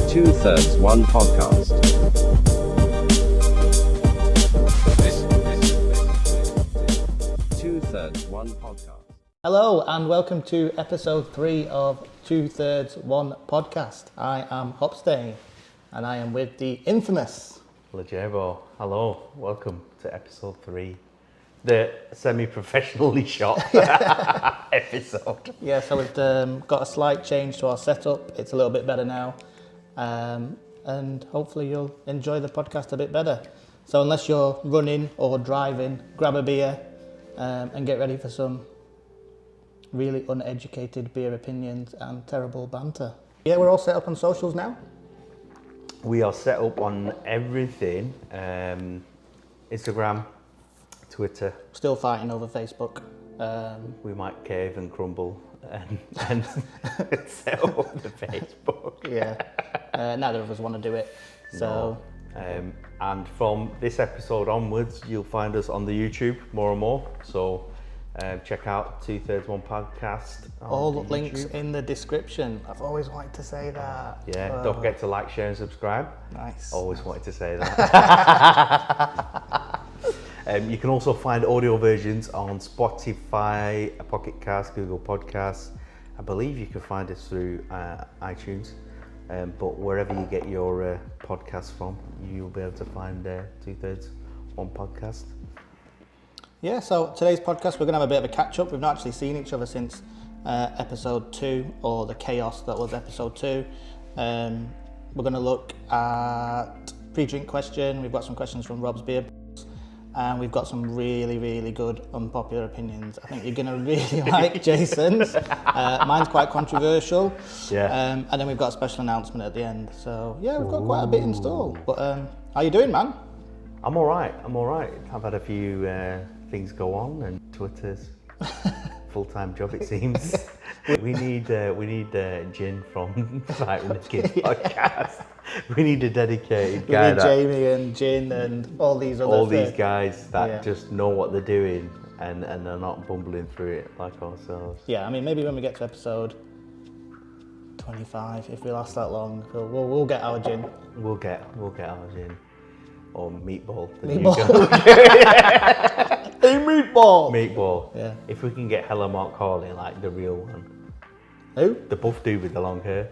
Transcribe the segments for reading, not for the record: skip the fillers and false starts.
Two-thirds one podcast. Two-thirds one podcast. Hello and welcome to episode 3 of Two-thirds one podcast. I am HOFFMAN and I am with the infamous Lejebo. Hello, welcome to episode 3, the semi-professionally shot episode. Yeah, so we've got a slight change to our setup. It's a little bit better now. And hopefully you'll enjoy the podcast a bit better. So unless you're running or driving, grab a beer and get ready for some really uneducated beer opinions and terrible banter. Yeah, we're all set up on socials now. We are set up on everything, Instagram, Twitter. Still fighting over Facebook. We might cave and crumble and set up the Facebook. Yeah, neither of us want to do it. So, no. And from this episode onwards, you'll find us on the YouTube more and more. So check out Two-thirds one podcast. All the links in the description. I've always wanted to say that. Yeah, don't forget to like, share, and subscribe. Nice. Always wanted to say that. You can also find audio versions on Spotify, Pocket Cast, Google Podcasts. I believe you can find us through iTunes. But wherever you get your podcasts from, you'll be able to find Two-thirds one podcast. Yeah, so today's podcast, we're going to have a bit of a catch-up. We've not actually seen each other since episode 2, or the chaos that was episode 2. We're going to look at pre-drink question. We've got some questions from Rob's Beer. And we've got some really, really good unpopular opinions. I think you're going to really like Jason's. Mine's quite controversial. Yeah. And then we've got a special announcement at the end. So, yeah, we've got quite a bit in store. But how you doing, man? I'm all right. I've had a few things go on, and Twitter's full-time job, it seems. We need Jin from Fighting the Kids podcast. We need a dedicated guy. We need Jamie and Jin and all these guys that just know what they're doing and they're not bumbling through it like ourselves. Yeah, I mean, maybe when we get to episode 25, if we last that long, we'll get our Jin. We'll get our Jin. Or Meatball. Meatball. Hey, Meatball. Meatball. Yeah. If we can get Hella Mark Corley, like the real one. Who? The buff dude with the long hair.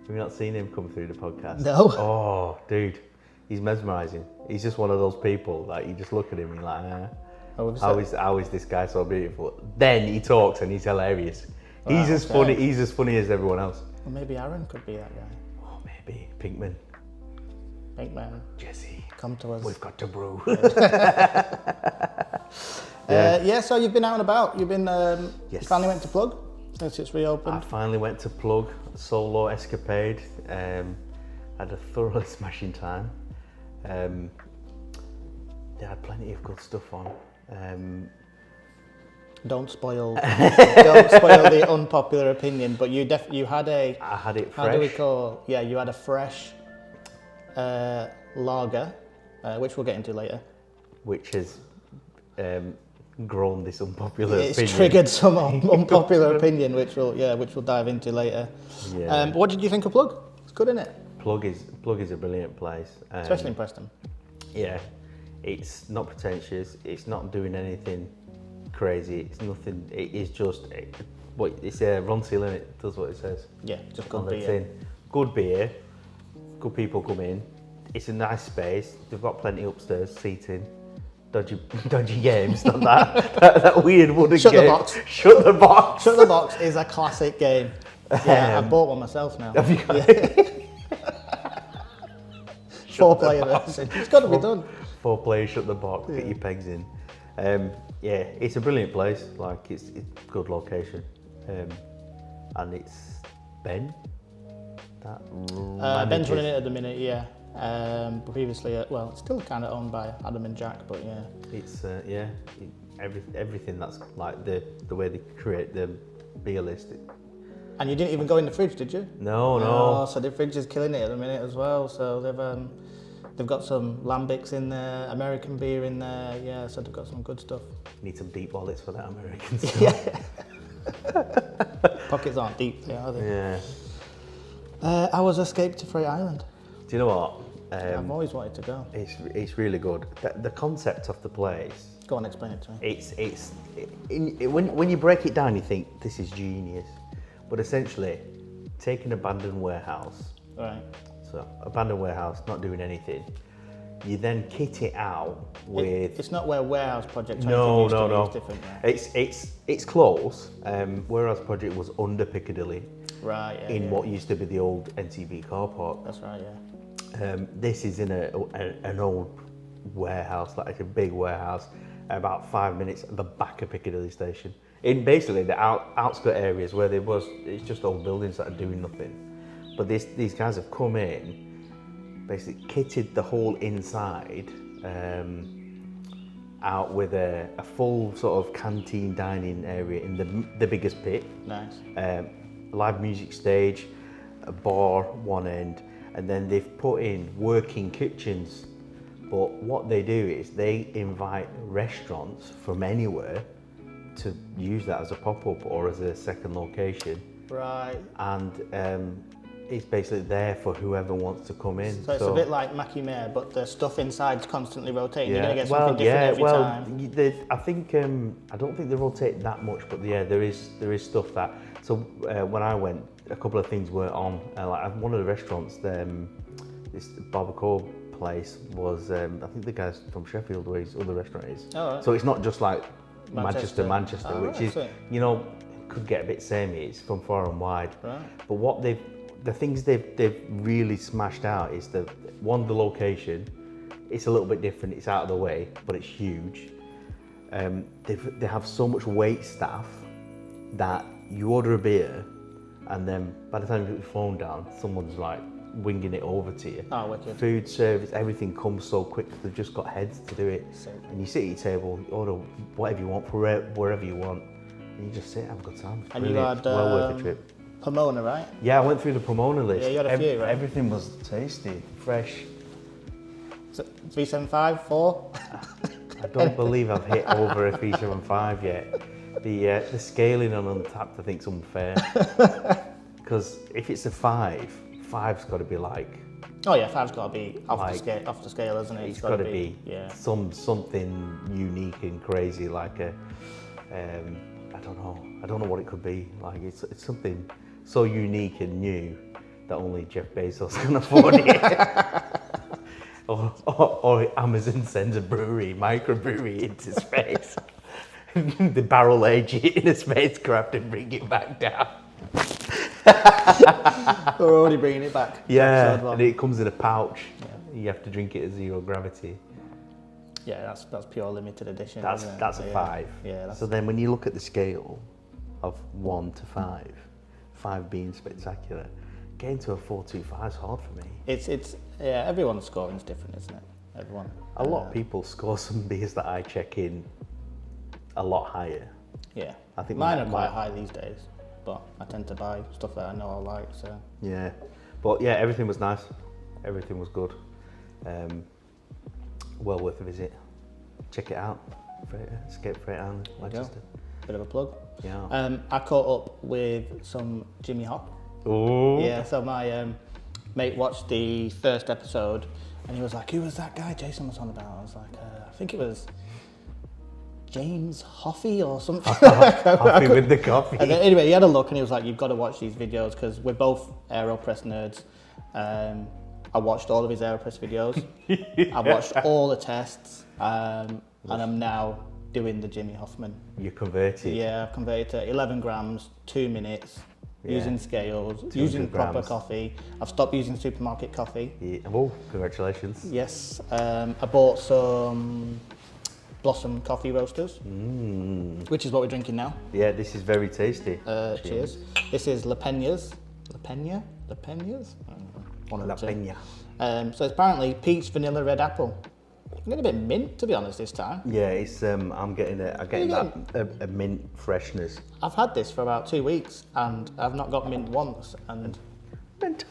Have you not seen him come through the podcast? No. Oh, dude. He's mesmerising. He's just one of those people, like, you just look at him and you're like, how is this guy so beautiful? Then he talks and he's hilarious. Wow, he's as funny as everyone else. Well, maybe Arron could be that guy. Oh, maybe. Pinkman. Jesse. Come to us. We've got to brew. So you've been out and about. You've been, you finally went to Plug since it's reopened. I finally went to Plug, solo escapade. Had a thoroughly smashing time. They had plenty of good stuff on. Don't spoil the unpopular opinion, but you had a... I had it fresh. How do we call... Yeah, you had a fresh lager, which we'll get into later. Which has grown this unpopular opinion. It's triggered some unpopular opinion, which we'll dive into later. Yeah. What did you think of Plug? It's good, isn't it? Plug is a brilliant place. Especially in Preston. Yeah, it's not pretentious. It's not doing anything crazy. It's nothing. It is just it's a Ron Seal, and it does what it says. Yeah, just good on the beer. tin. Good beer. Good people come in. It's a nice space. They've got plenty upstairs seating. Dodgy games, not that weird wooden Shut game. the box. Shut the box. Shut the box is a classic game. Yeah, I bought one myself now. Have you got it? 4-player version. It's got to be done. 4 players, shut the box, get your pegs in. It's a brilliant place. Like it's good location, and it's Ben. Ben's running it at the minute, yeah. But previously, it's still kind of owned by Adam and Jack, but yeah. It's everything that's like the way they create the beer list. And you didn't even go in the fridge, did you? No. Oh, so the fridge is killing it at the minute as well. So they've got some lambics in there, American beer in there. Yeah, so they've got some good stuff. Need some deep wallets for that American stuff. Yeah. Pockets aren't deep, they are they? Yeah. I was Escape to Frey Island. Do you know what? I've always wanted to go. It's really good. The concept of the place. Go on, explain it to me. When you break it down, you think this is genius, but essentially, take an abandoned warehouse. Right. So abandoned warehouse, not doing anything. You then kit it out with. It's not where Warehouse Project. No. It's different. Yeah. It's close. Warehouse Project was under Piccadilly. Right. Yeah, in what used to be the old NTV car park. That's right. Yeah. This is in an old warehouse, like a big warehouse, about 5 minutes at the back of Piccadilly Station. In basically the outskirt areas where it's just old buildings that are doing nothing. But these guys have come in, basically kitted the whole inside out with a full sort of canteen dining area in the biggest pit. Nice. Live music stage, a bar one end, and then they've put in working kitchens. But what they do is they invite restaurants from anywhere to use that as a pop-up or as a second location. Right. And it's basically there for whoever wants to come in. So it's a bit like Mackie Mare, but the stuff inside's constantly rotating. You're going to get something different every time. I think I don't think they rotate that much, but yeah, there is stuff that. So when I went, a couple of things were on. Like one of the restaurants, this barbacoa place was. I think the guy's from Sheffield, where his other restaurant is. Oh, right. So it's not just like Manchester, oh, which is could get a bit samey. It's from far and wide. Right. But what the things they've really smashed out is the location. It's a little bit different. It's out of the way, but it's huge. They have so much wait staff that you order a beer, and then by the time you put your phone down, someone's like winging it over to you. Oh, wicked. Food service, everything comes so quick. They've just got heads to do it. Sick. And you sit at your table, you order whatever you want, wherever you want, and you just sit, have a good time. It's And brilliant. you had well worth the trip. Pomona, right? Yeah, I went through the Pomona list. Yeah, you had a few, right? Everything was tasty, fresh. 375, 4? I don't believe I've hit over a 375 yet. The scaling on Untappd I think's unfair. Because if it's a 5's got to be like. Oh yeah, 5's got to be off the scale, isn't it? It's got to be something unique and crazy, like a. I don't know what it could be. Like it's something so unique and new that only Jeff Bezos can afford it. or Amazon sends a microbrewery into space. They barrel age it in a spacecraft and bring it back down. We're already bringing it back. Yeah, and it comes in a pouch. Yeah. You have to drink it at 0 gravity. Yeah, that's pure limited edition. That's a 5. Yeah. So then when you look at the scale of 1 to 5, 5 being spectacular, getting to a 4.25 is hard for me. It's everyone's scoring's different, isn't it? Everyone. A lot of people score some beers that I check in a lot higher. Yeah. I think mine are quite high these days, but I tend to buy stuff that I know I like. So. Yeah, but yeah, everything was nice. Everything was good. Well worth a visit. Check it out. Escape Frey Island, Manchester. Bit of a plug. Yeah. I caught up with some Jimmy Hop. Oh. Yeah. So my mate watched the first episode, and he was like, "Who was that guy Jason was on about?" I was like, "I think it was James Hoffy or something." Hoffy with the coffee. And then, anyway, he had a look and he was like, "You've got to watch these videos because we're both AeroPress nerds." I watched all of his AeroPress videos. I watched all the tests, and I'm now doing the Jimmy Hoffman. You converted. Yeah, I've converted to 11 grams, 2 minutes, using scales, using proper coffee. I've stopped using supermarket coffee. Yeah. Oh, congratulations. Yes. I bought some Blossom coffee roasters, which is what we're drinking now. Yeah, this is very tasty. Cheers. This is La Peña's. La Peña? La Peña's? La Peña. So it's apparently peach, vanilla, red apple. I'm getting a bit mint, to be honest, this time. Yeah, it's I'm getting a mint freshness. I've had this for about 2 weeks and I've not got mint once. And mint.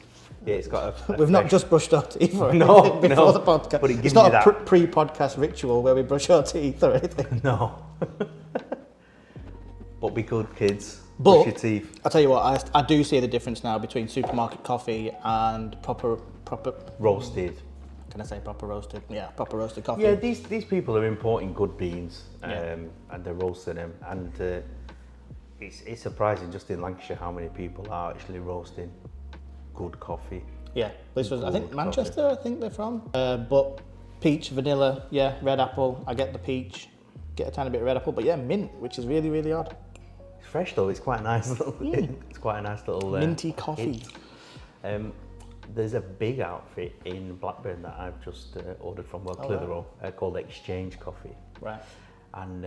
Yeah, it's got a we've not just brushed our teeth or no, anything before the podcast. But it gives it's not you a pre-podcast ritual where we brush our teeth or anything. No. But be good, kids. But your teeth. I'll tell you what, I do see the difference now between supermarket coffee and proper Roasted. Can I say proper roasted? Yeah, proper roasted coffee. Yeah, these people are importing good beans, Yeah. and they're roasting them, and it's surprising just in Lancashire how many people are actually roasting good coffee. Yeah, this was, I think, Good Manchester, I think they're from. But peach, vanilla, yeah, red apple. I get the peach, get a tiny bit of red apple, but yeah, mint, which is really, really odd. It's fresh though. It's quite nice. It's quite a nice little Minty coffee. hit. There's a big outfit in Blackburn that I've just ordered from Clitheroe called Exchange Coffee. Right. And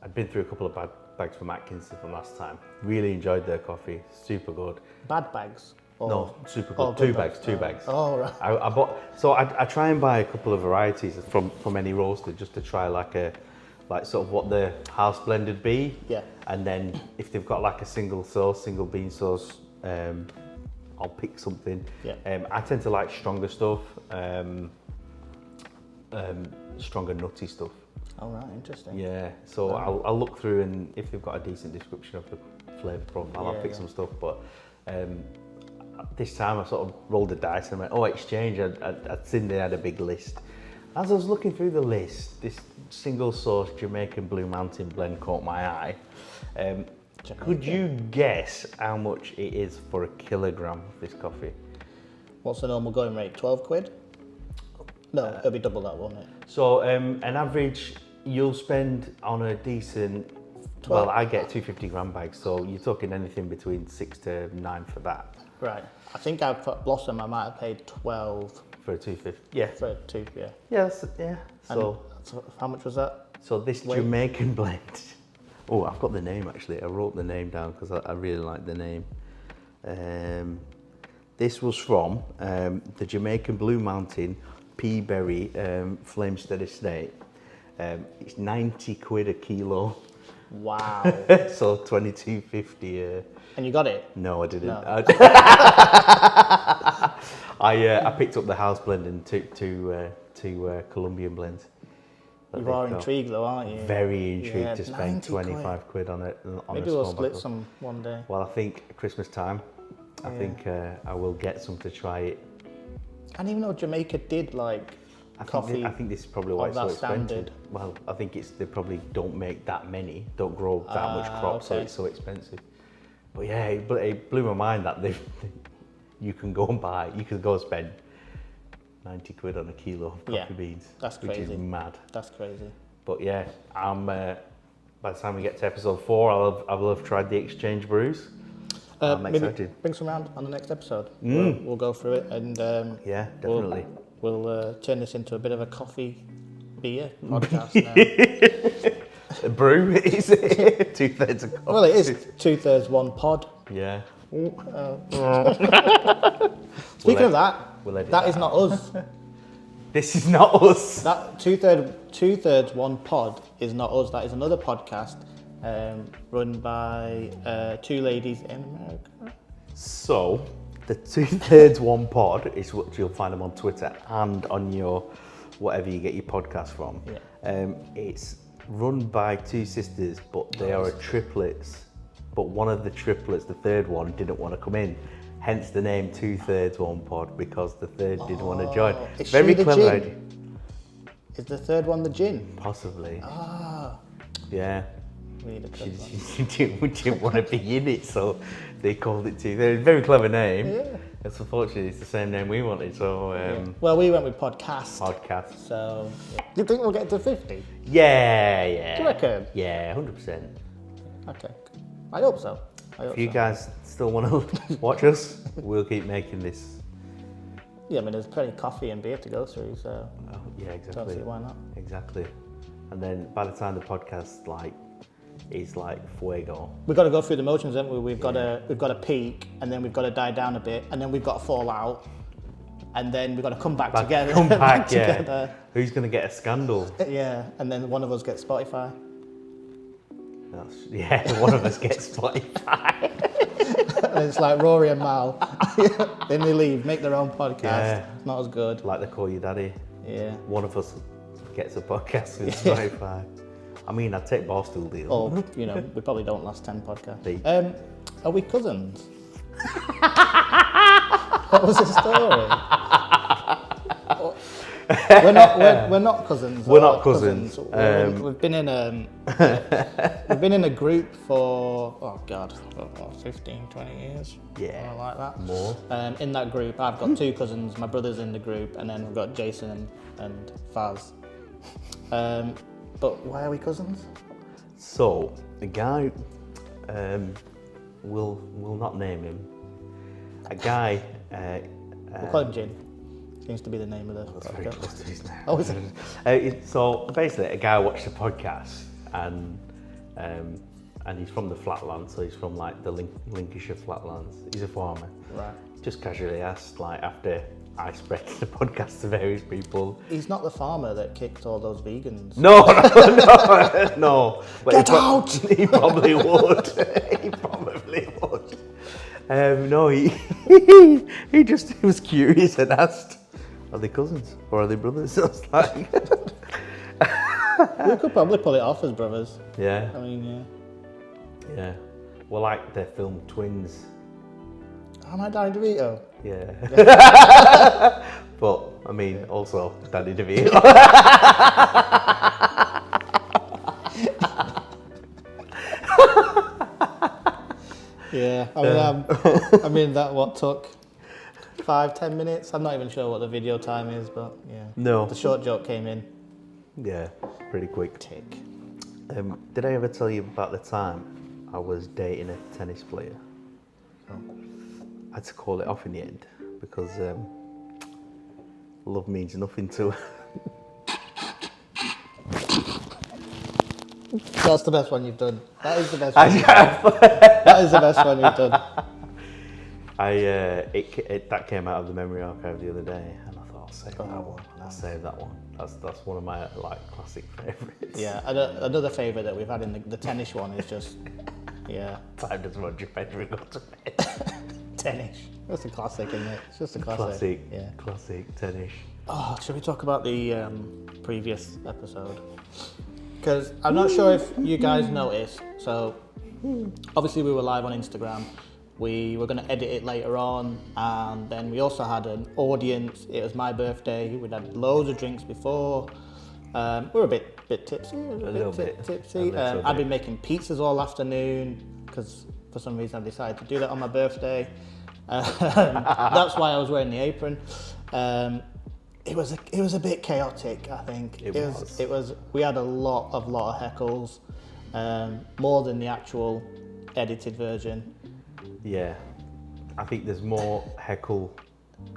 I'd been through a couple of bags from Atkinson from last time. Really enjoyed their coffee. Super good. Bad bags? Or, No, super or good. good Two bags. Oh, right. I bought. So I try and buy a couple of varieties from any roaster just to try like sort of what the house blend would be. Yeah. And then if they've got like a single bean sauce, I'll pick something. Yeah. I tend to like stronger stuff, stronger nutty stuff. Oh, right, interesting. Yeah. So I'll look through, and if they've got a decent description of the flavour profile, I'll pick some stuff. But this time I sort of rolled the dice and went, oh, Exchange. I'd seen they had a big list. As I was looking through the list, this single source Jamaican Blue Mountain blend caught my eye. Could you guess how much it is for a kilogram of this coffee? What's the normal going rate? 12 quid? No, it'll be double that, won't it? So an average, you'll spend on a decent, 12. well, I get 250 gram bags, so you're talking anything between 6 to 9 for that. Right. I think I've put Blossom, I might have paid 12 For a 250, yeah. for two, yeah. Yes, yeah. So How much was that? So this Jamaican blend. Oh, I've got the name actually. I wrote the name down because I really like the name. This was from the Jamaican Blue Mountain Peaberry Flamestead Estate. It's 90 quid a kilo. Wow. So 22.50. And you got it? No, I didn't. No. I picked up the house blend and took two Colombian blends. You are intrigued though, aren't you? Very intrigued Yeah, to spend 25 quid on it. Maybe we'll split some one day. Well, I think at Christmas time, I think I will get some to try it. I didn't even know Jamaica did like coffee. I think this is probably why it's so that expensive. standard. Well, I think they probably don't make that many, don't grow that much crop, so okay. it's so expensive. But yeah, it blew my mind that you can go and buy, you can go and spend 90 quid on a kilo of coffee beans. That's which crazy. is mad. That's crazy. But yeah, by the time we get to episode 4, I will have tried the Exchange brews. I'm maybe excited. bring some round on the next episode. We'll go through it and Yeah, definitely. We'll turn this into a bit of a coffee beer podcast now. A brew, is it? 2/3 of coffee. Well, it is 2/3 one pod. Yeah. Speaking of that, we'll edit that is not us. This is not us. That two-thirds one pod is not us. That is another podcast run by two ladies in America. So, the 2/3 one pod is what you'll find them on Twitter and on your whatever you get your podcast from. Yeah. It's run by two sisters, but they are triplets. But one of the triplets, the third one, didn't want to come in. Hence the name 2/3 one pod, because the third didn't want to join. Is Very she the clever gin? idea. Is the third one the gin? Possibly. Ah, Yeah. really clever. She didn't want to be in it, so they called it 2/3. Very clever name. Yeah. It's unfortunately it's the same name we wanted. So Well, we went with podcast. podcast. So, do you think we'll get to 50? Yeah. Do you reckon? Yeah, 100%. Okay. I hope so. If you guys still want to watch us, we'll keep making this. Yeah, I mean, there's plenty of coffee and beer to go through, so Oh, yeah, don't exactly. see why not. Exactly. And then by the time the podcast is fuego. We've got to go through the motions, haven't we? We've got to peak, and then we've got to die down a bit, and then we've got to fall out, and then we've got to come back together. Come back, yeah. together. Who's gonna get a scandal? Yeah, and then one of us gets Spotify. One of us gets Spotify. And it's like Rory and Mal. Then they leave, make their own podcast. Yeah. It's not as good. Like they call you daddy. Yeah. One of us gets a podcast with Spotify. I mean, I'd take Barstool deal. Or, you know, we probably don't last 10 podcasts. Hey. Are we cousins? What was the story? We're not cousins. We're not cousins. We've been in a group for 15, 20 years. Yeah, something like that. more. In that group, I've got 2 cousins. My brother's in the group, and then we've got Jason and Faz. But why are we cousins? So a guy, we'll not name him. A guy. We'll call him Jin. Seems to be the name of the That's very podcast. close to his name. Oh, is it? So basically, a guy watched the podcast, and he's from the Flatlands, so he's from like the Lincolnshire Flatlands. He's a farmer. Right. Just casually asked, like after I spread the podcast to various people. He's not the farmer that kicked all those vegans. No. But Get out! He probably would. He probably would. No, he was curious and asked, "Are they cousins or are they brothers?" I was like, We could probably pull it off as brothers. yeah, I mean, yeah. Well, like they're filmed twins. Am I Danny DeVito? Yeah. But I mean, also Danny DeVito. Yeah. I mean that what took 5-10 minutes. I'm not even sure what the video time is, but yeah. No. The short joke came in. Yeah, pretty quick. Tick. Did I ever tell you about the time I was dating a tennis player? Oh. I had to call it off in the end because love means nothing to her. That's the best one you've done. That is the best one. That is the best one you've done. That came out of the memory archive the other day, and I thought I'll save that one. I'll nice. save that one. That's one of my like classic favourites. Yeah, another favourite that we've had in the tennis one is just, yeah. Time does Roger Federer go to bed. Tennis. That's a classic, isn't it? It's just a classic. Yeah. Classic tennis. Oh, should we talk about the previous episode? Because I'm not sure if you guys noticed. So, obviously we were live on Instagram. We were going to edit it later on, and then we also had an audience. It was my birthday. We'd had loads of drinks before. We were a bit tipsy. Tipsy. I'd been making pizzas all afternoon because for some reason I decided to do that on my birthday. That's why I was wearing the apron. It was a bit chaotic, I think. It was. We had a lot of heckles, more than the actual edited version. Yeah, I think there's more heckle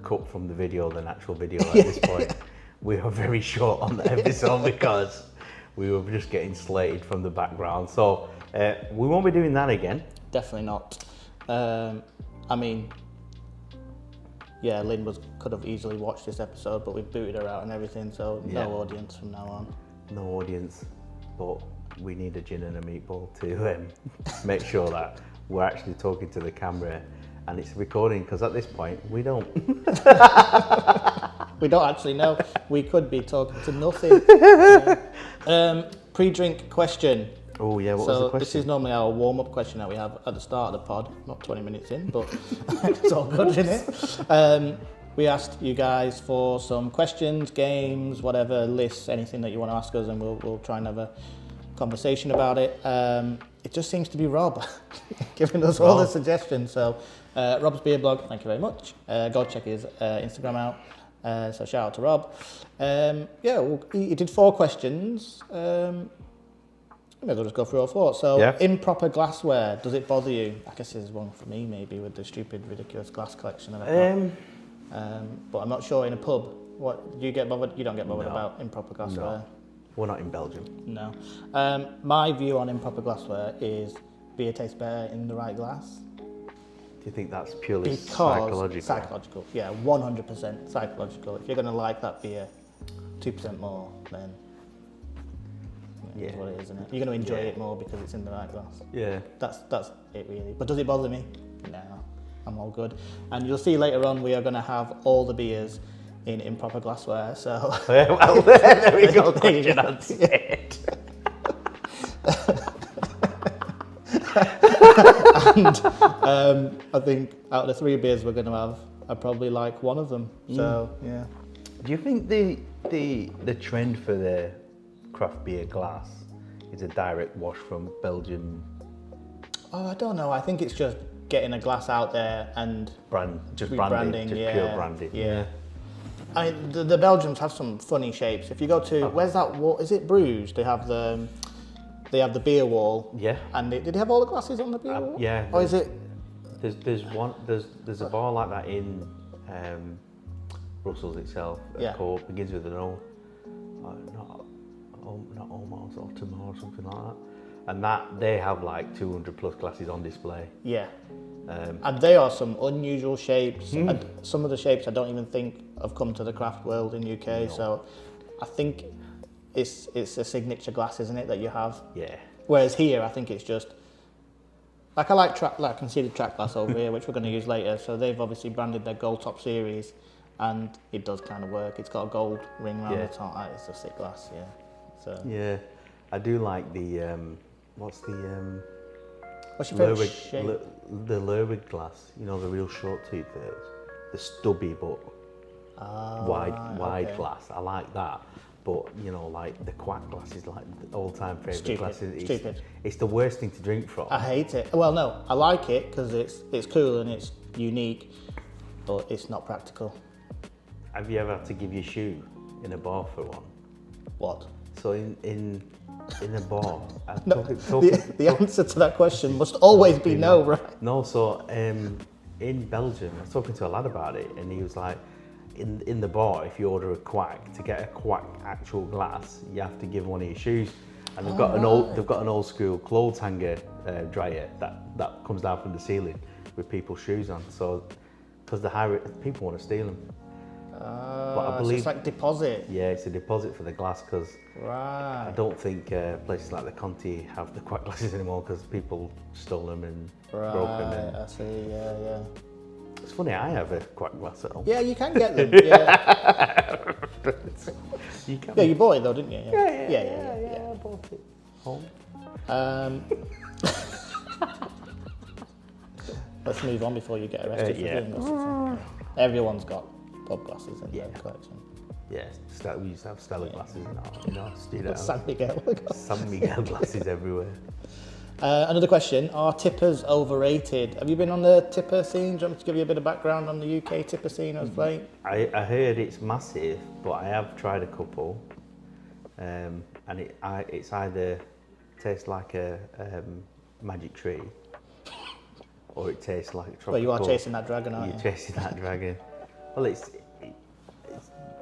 cut from the video than actual video at this point. We were very short on the episode because we were just getting slated from the background. So we won't be doing that again. Definitely not. I mean, yeah, Lynn could have easily watched this episode, but we've booted her out and everything, so no audience from now on. No audience, but we need a gin and a meatball to make sure that we're actually talking to the camera and it's recording, because at this point we don't. We don't actually know. We could be talking to nothing. Pre-drink question. Oh yeah, what was the question? This is normally our warm-up question that we have at the start of the pod, not 20 minutes in, but it's all good, isn't it? We asked you guys for some questions, games, whatever, lists, anything that you want to ask us, and we'll try and have a conversation about it. It just seems to be Rob giving us all the suggestions. So Rob's Beer Blog, thank you very much. Go check his Instagram out. So shout out to Rob. He did 4 questions. Maybe I'll just go through all 4. So, improper glassware, does it bother you? I guess there's one for me, maybe, with the stupid, ridiculous glass collection that I've got. But I'm not sure in a pub. What do you get bothered? You don't get bothered about improper glassware? No. We're not in Belgium. No. My view on improper glassware is beer tastes better in the right glass. Do you think that's purely psychological? Psychological, yeah, 100% psychological. If you're going to like that beer 2% more, then it's what it is, isn't it? You're going to enjoy it more because it's in the right glass. Yeah. That's it, really. But does it bother me? No, I'm all good. And you'll see later on we are going to have all the beers in improper glassware, so... Well, there we go, question answered. And I think out of the 3 beers we're going to have, I probably like one of them. So yeah. Do you think the trend for the craft beer glass is a direct wash from Belgium Oh, I don't know. I think it's just getting a glass out there and branding, rebranding, just yeah, pure branding? Yeah. I mean, the Belgians have some funny shapes. If you go to where's that wall? Is it Bruges? They have the beer wall. Yeah. And did they have all the glasses on the beer wall? Yeah. Or is it? There's a bar like that in Brussels itself. Yeah. Called begins with an O. Not almost Ottoman or something like that. And that they have like 200 plus glasses on display. Yeah. And they are some unusual shapes. And some of the shapes I don't even think have come to the craft world in UK. No. So I think it's a signature glass, isn't it, that you have? Yeah. Whereas here, I think it's just like I can see the track glass over here, which we're going to use later. So they've obviously branded their gold top series, and it does kind of work. It's got a gold ring around the top. It's a sick glass, yeah. So yeah, I do like the what's your favourite shape? The Lerwick glass. You know, the real short tooth, the stubby but wide glass. I like that. But you know, like the quack glass is like the all-time favourite glass. It's the worst thing to drink from. I hate it. Well, no, I like it because it's cool and it's unique, but it's not practical. Have you ever had to give your shoe in a bar for one? What? So in a bar. No, the answer to that question must always be no, right? No. So in Belgium, I was talking to a lad about it, and he was like, in the bar, if you order a quack, to get a quack actual glass, you have to give one of your shoes. And they've got an old school clothes hanger dryer that comes down from the ceiling with people's shoes on. So because people want to steal them. But I believe so it's like deposit. Yeah, it's a deposit for the glass because right. I don't think places like the Conti have the quack glasses anymore because people stole them and broke them. And I see. Yeah. It's funny, I have a quack glass at home. Yeah, you can get them. Yeah. You can. Yeah, you bought it though, didn't you? Yeah. I bought it home. Let's move on before you get arrested for doing this. Everyone's got pub glasses in their collection. Yeah, we used to have Stella glasses in our studio. San Miguel. San Miguel glasses everywhere. Another question, are tippers overrated? Have you been on the tipper scene? Do you want me to give you a bit of background on the UK tipper scene as late? I heard it's massive, but I have tried a couple. And it's either tastes like a magic tree or it tastes like a tropical. Well, you are chasing that dragon, aren't you? You're chasing that dragon. Well, it's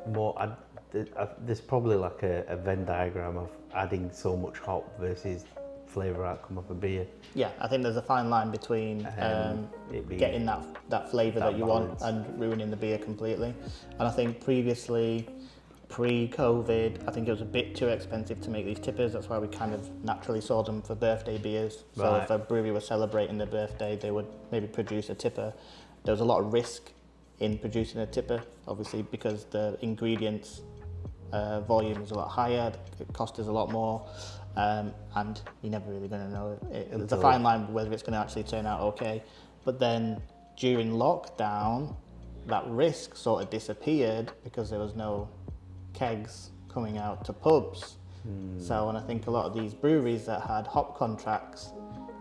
more. There's probably like a Venn diagram of adding so much hop versus flavour outcome of a beer. Yeah, I think there's a fine line between getting that flavour that you balance. want and ruining the beer completely. And I think previously, pre-COVID, I think it was a bit too expensive to make these tippers. That's why we kind of naturally saw them for birthday beers. So Right. if a brewery was celebrating their birthday, they would maybe produce a tipper. There was a lot of risk in producing a tipper, obviously, because the ingredients volume is a lot higher, the cost is a lot more, and you're never really going to know. There's a fine line whether it's going to actually turn out okay. But then during lockdown, that risk sort of disappeared because there was no kegs coming out to pubs. So, and I think a lot of these breweries that had hop contracts,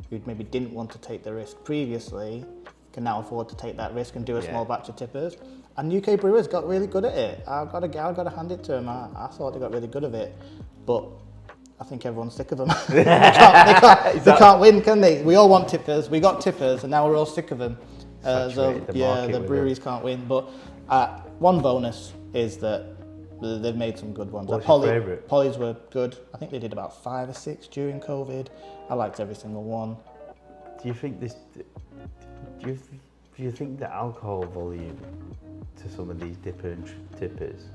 who maybe didn't want to take the risk previously, can now afford to take that risk and do a small batch of tippers. And UK brewers got really good at it. I've got to hand it to them. I thought they got really good at it, but I think everyone's sick of them. they can't win, can they? We all want tippers. We got tippers, and now we're all sick of them. The breweries can't win. But one bonus is that they've made some good ones. What's your favourite? Polly's were good. I think they did about 5 or 6 during COVID. I liked every single one. Do you think Do you think the alcohol volume to some of these tippers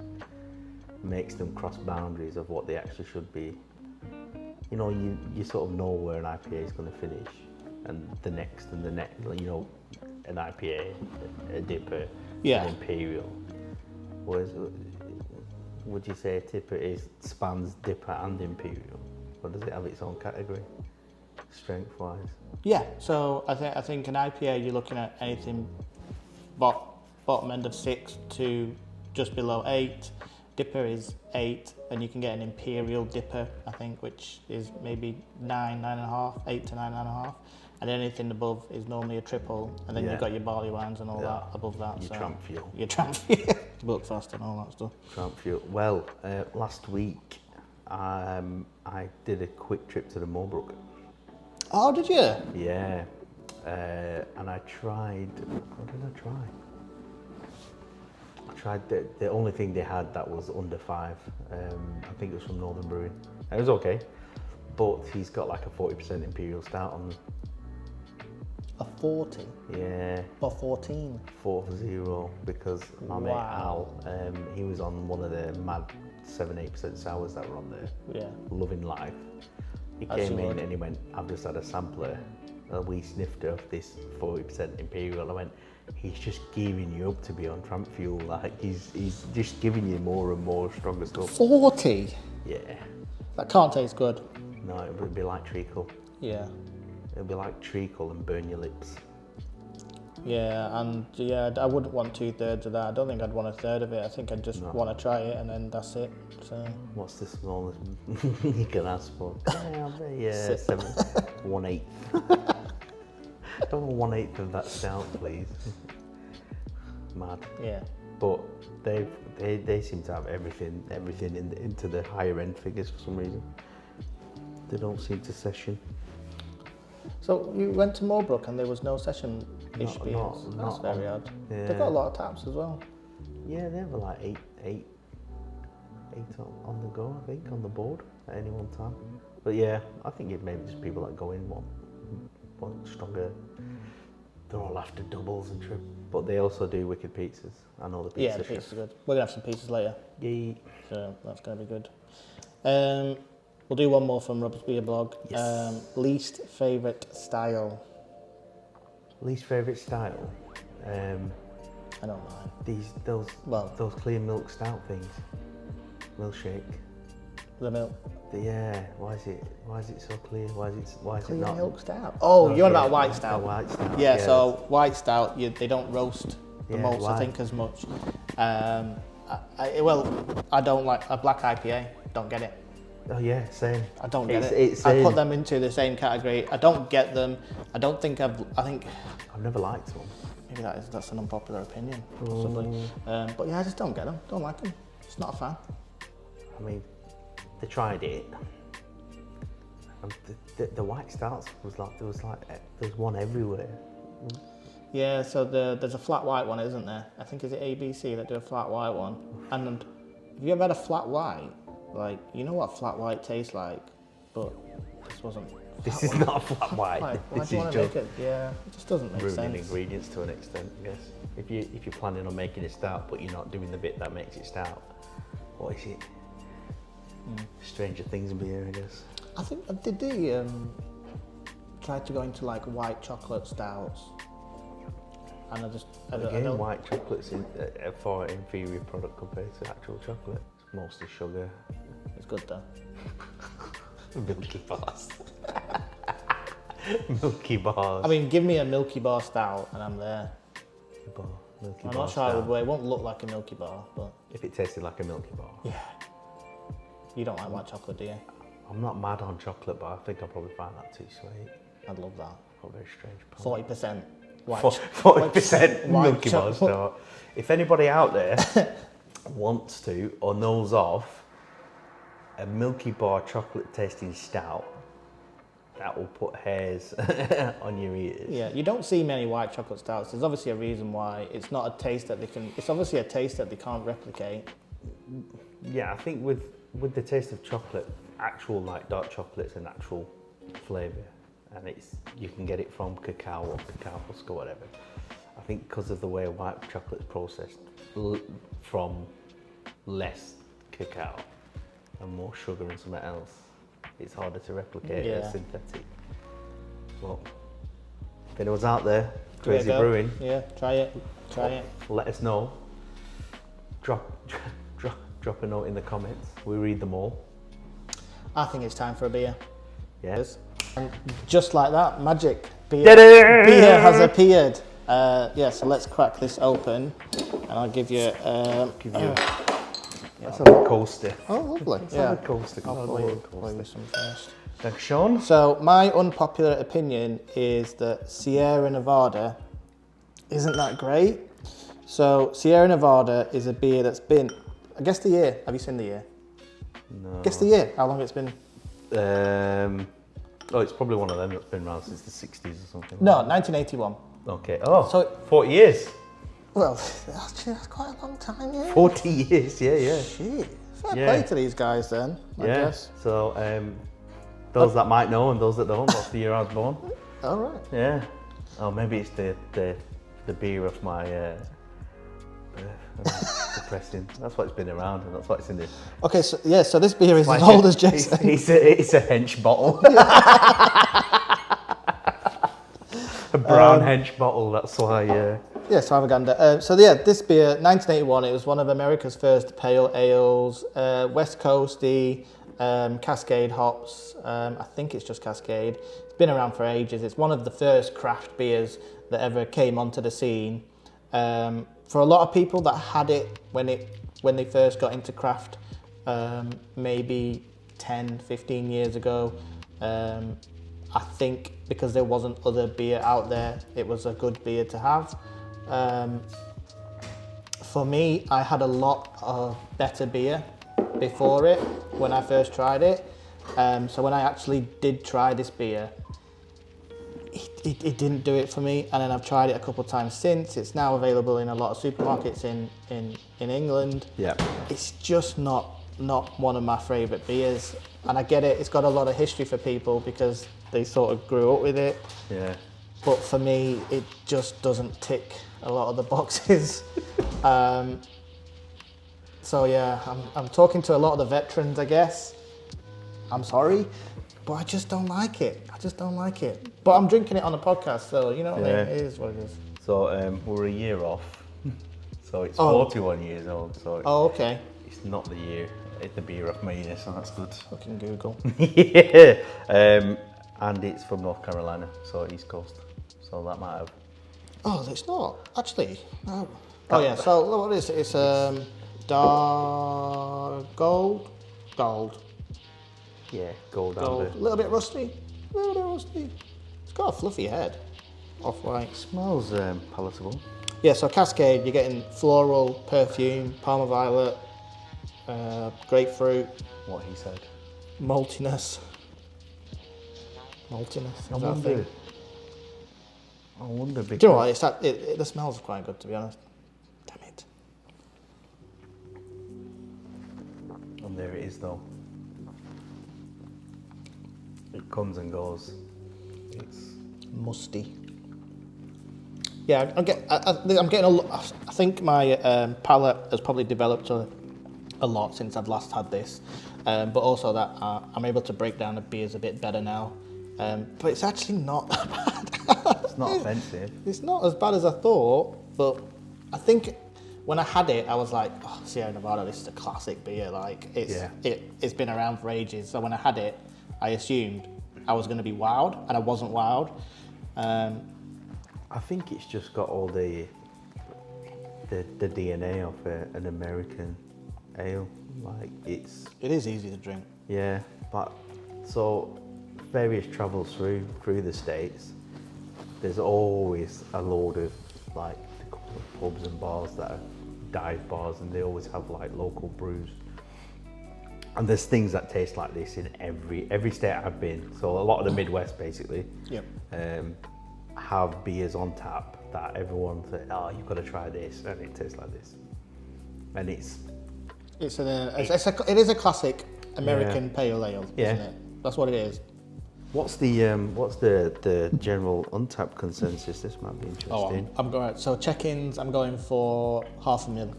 makes them cross boundaries of what they actually should be? You know, you sort of know where an IPA is going to finish, and the next, you know, an IPA, a dipper, an imperial. Whereas, would you say a tipper spans dipper and imperial? or does it have its own category, strength-wise? Yeah, so I think an IPA you're looking at anything bottom end of 6 to just below 8. Dipper is 8, and you can get an imperial dipper, I think, which is maybe 9, 9.5, 8 to 9.5. And anything above is normally a triple, and then you've got your barley wines and all that above that. Your tramp fuel. Your tramp fuel. Buckfast and all that stuff. Tramp fuel. Well, last week I did a quick trip to the Moorbrook. Oh, did you? Yeah. And I tried, what did I try? I tried the only thing they had that was under 5. I think it was from Northern Brewing. It was okay, but he's got like a 40% Imperial Stout on. A 40? Yeah. Or 14? 4-0, because my mate Al, he was on one of the mad 7-8% sours that were on there. Yeah. Loving life. He came in and he went, I've just had a sampler, a wee snifter of this 40% Imperial. I went, he's just gearing you up to be on tramp fuel. Like he's just giving you more and more stronger stuff. 40? Yeah. That can't taste good. No, it would be like treacle. Yeah. It'll be like treacle and burn your lips. Yeah, and yeah, I wouldn't want 2/3 of that. I don't think I'd want 1/3 of it. I think I'd just want to try it and then that's it. So. What's the smallest you can ask for? Yeah, 1/8. Don't want 1/8 of that stout, please. Mad. Yeah. But they seem to have everything into the higher end figures for some reason. They don't seem to session. So you went to Moorbrook and there was no session-ish beers? That's very odd. Yeah. They've got a lot of taps as well. Yeah, they have like eight on the go, I think, on the board at any one time. But yeah, I think it maybe just people that go in want stronger. They're all after doubles and triples. But they also do wicked pizzas. I know the pizza. Yeah, the pizza's good. We're going to have some pizzas later. Yeah. So that's going to be good. We'll do one more from Rob's Beer blog. Yes. Least favourite style. Least favourite style? I don't know. Those clear milk stout things. Milkshake. The milk. Yeah, why is it so clear? Why is Clear it not? milk stout? Oh, No, you're on yeah, about white stout. White stout. Yeah, so white stout, they don't roast the Yeah, malts, why? I think, as much. I don't like a black IPA. Don't get it. Oh yeah, same. I don't get it. It's I put them into the same category. I don't get them. I don't think I think I've never liked one. maybe that's an unpopular opinion, possibly. But yeah, I just don't get them. Don't like them. Just not a fan. I mean, they tried it. And the white stouts was like there was one everywhere. Yeah, so there's a flat white one, isn't there? I think is it ABC that do a flat white one. And have you ever had a flat white? Like, you know what flat white tastes like, but this wasn't. This is not a flat white. Why This do you is want to make just it? Yeah, it just doesn't make ruining sense. ingredients to an extent, I guess. If you're planning on making it stout, but you're not doing the bit that makes it stout, what is it? Stranger Things beer, I guess. I think did they try to go into like white chocolate stouts? And I don't. White chocolate's a far inferior product compared to actual chocolate. It's mostly sugar. It's good though. Milky bars. Milky bars. I mean, give me a Milky Bar stout and I'm there. Milky I'm bar not sure I would stout. wear. It won't look like a Milky Bar, but If it tasted like a Milky bar. yeah. You don't like white chocolate, do you? I'm not mad on chocolate, but I think I'll probably find that too sweet. I'd love that. Got a very strange. 40% white. 40% white Milky Bar stout. If anybody out there wants to or knows of a Milky Bar chocolate tasting stout, that will put hairs on your ears. Yeah, you don't see many white chocolate stouts. There's obviously a reason why. It's not a taste that they can. It's obviously a taste that they can't replicate. Yeah, I think with the taste of chocolate, actual like dark chocolate's a natural flavour, and you can get it from cacao or cacao husk or whatever. I think because of the way white chocolate's processed from less cacao and more sugar and something else, it's harder to replicate as synthetic. Well, if anyone's out there, Crazy Brewing, yeah, try it. let us know. Drop a note in the comments. We read them all. I think it's time for a beer. Yes. And just like that, magic. Beer has appeared. So let's crack this open, and I'll give you. Let's have a coaster. Oh, lovely. Let's have a coaster. I'll pour you some first. Thanks, Sean. So my unpopular opinion is that Sierra Nevada isn't that great. So Sierra Nevada is a beer that's been, I guess the year. Have you seen the year? No. Guess the year. How long it's been? It's probably one of them that's been around since the 60s or something. No, 1981. Okay. Oh, So- 40 years. Well, actually, that's quite a long time, yeah. 40 years, yeah. Shit. Fair Yeah. play to these guys then, I guess. So, those that might know and those that don't, that's the year I was born. All right. Yeah. Oh, maybe it's the beer of my birth. Depressing. That's why it's been around, and that's why it's in the. Okay, so so this beer is as old as Jason. It's a hench bottle. A brown hench bottle. That's why. Yeah, extravaganza. This beer, 1981, it was one of America's first pale ales, West Coasty, Cascade hops. I think it's just Cascade. It's been around for ages. It's one of the first craft beers that ever came onto the scene. For a lot of people that had it when they first got into craft, maybe 10, 15 years ago, I think because there wasn't other beer out there, it was a good beer to have. For me, I had a lot of better beer before it when I first tried it. So when I actually did try this beer, it didn't do it for me, and then I've tried it a couple of times since. It's now available in a lot of supermarkets in England. Yeah. It's just not one of my favourite beers, and I get it. It's got a lot of history for people because they sort of grew up with it. Yeah. But for me, it just doesn't tick a lot of the boxes. So yeah, I'm talking to a lot of the veterans, I guess. I'm sorry, but I just don't like it. But I'm drinking it on the podcast, so you know what I mean? It is what it is. So we're a year off. So it's 41 years old. So Okay. it's not the year. It's the beer of my year, so that's good. Fucking Google. Yeah. And it's from North Carolina, so East Coast. So that might have. Oh, it's not actually. No. Oh yeah. So what is it? It's dark gold. Yeah, gold A amber. little bit rusty. It's got a fluffy head. Off-white. Smells palatable. Yeah, so Cascade, you're getting floral, perfume, Parma violet, grapefruit, What he said. maltiness. Is that a thing? I wonder. Do you know what? The smells are quite good, to be honest. Damn it. And there it is, though. It comes and goes. It's Musty. Yeah, I'm getting a lot. I think my palate has probably developed a lot since I've last had this, but also that I'm able to break down the beers a bit better now. But it's actually not that bad. It's not offensive. It's not as bad as I thought, but I think when I had it, I was like, oh, Sierra Nevada, this is a classic beer. Like, it's been around for ages. So when I had it, I assumed I was going to be wowed, and I wasn't wowed. I think it's just got all the DNA of an American ale. Like It is easy to drink. Yeah, but so various travels through the States, there's always a load of like a couple of pubs and bars that are dive bars, and they always have like local brews. And there's things that taste like this in every state I've been. So a lot of the Midwest basically have beers on tap that everyone says, oh, you've got to try this, and it tastes like this. And it is a classic American pale ale, isn't it? That's what it is. What's the general Untappd consensus? This might be interesting. I'm going. So check-ins, I'm going for 0.5 ml.